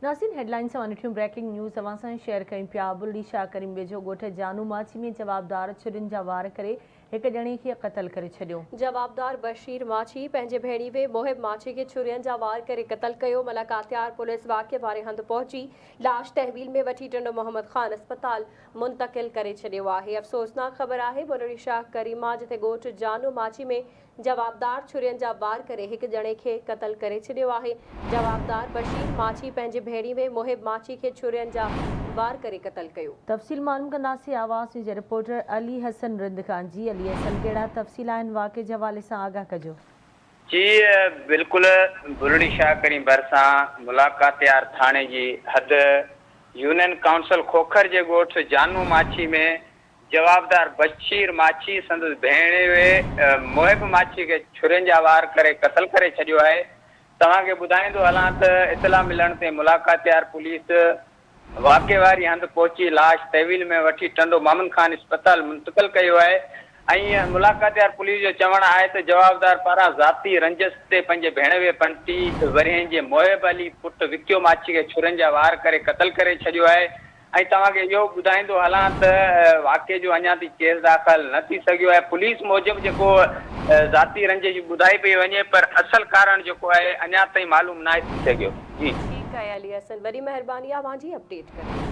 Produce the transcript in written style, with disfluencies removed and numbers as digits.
नासिन headline से वनठियूं breaking news तव्हां सां शेयर कयूं पिया। बुल्ली शाह करीम वेझो ॻोठ जानू माची में जवाबदार छुरियुनि जा वार करे हिक ॼणे खे क़तल करे छॾियो। जवाबदार बशीर माची पंहिंजे भेणी वे मोहिब माची खे छुरियुनि जा वार करे क़तल कयो। मलाकातियार पुलिस वाक़े वारे हंधि पहुची लाश तहवील में वठी टंडो मोहम्मद ख़ान अस्पताल मुंतक़िल करे छॾियो आहे। अफ़सोसनाक ख़बर आहे बुल्ली शाह करीमा जिथे ॻोठ जानू माची में जवाबदार छुरियुनि जा वार करे हिक ॼणे खे क़तल करे छॾियो आहे। जवाबदार बशीर माची पंहिंजे भेणी वे मोहिब माची खे छुरियुनि जा वार करे क़तल कयो। तफ़सील मालूम कंदासीं आवाज़ न्यूज़ जे रिपोर्टर अली हसन रिंद खान। जी अली हसन, कहिड़ा तफ़सील आहिनि वाक़े जे हवाले सां आगाह कजो। जी बिल्कुल बुल्ली शाह करीम भरिसां मुलाकातियार थाने जी हद यूनियन काउंसिल खोखर जे ॻोठ जानू माची में जवाबदार बशीर माची संदसि भेण वे मोहिब माची खे छुरियुनि जा वार करे क़तल करे छॾियो आहे। तव्हांखे ॿुधाईंदो हलां त इतला मिलण ते मुलाकातियार पुलिस वाक़े वारी हंधि पहुची लाश तहवील में वठी टंडो मोहम्मद ख़ान अस्पताल मुंतक़िल कयो आहे। ऐं मुलाकातियार पुलिस जो चवणु आहे त जवाबदार पारां ज़ाती रंजिश ते पंहिंजे भेण वे 35 वरियनि जे मोहिब अली पुटु विक्यो माची खे छुरियुनि जा वार करे क़तल करे छॾियो आहे। ऐं तव्हांखे इहो ॿुधाईंदो हलां त वाक़े जो अञा ताईं केस दाख़िल न थी सघियो आहे। पुलिस मूजिबि जेको ज़ाती रंजिश ॿुधाई पई वञे पर असल कारण जेको आहे अञा ताईं मालूम न आहे थी सघियो। जी ठीक है अली हसन, बड़ी मेहरबानी आवाज़ अपडेट करें।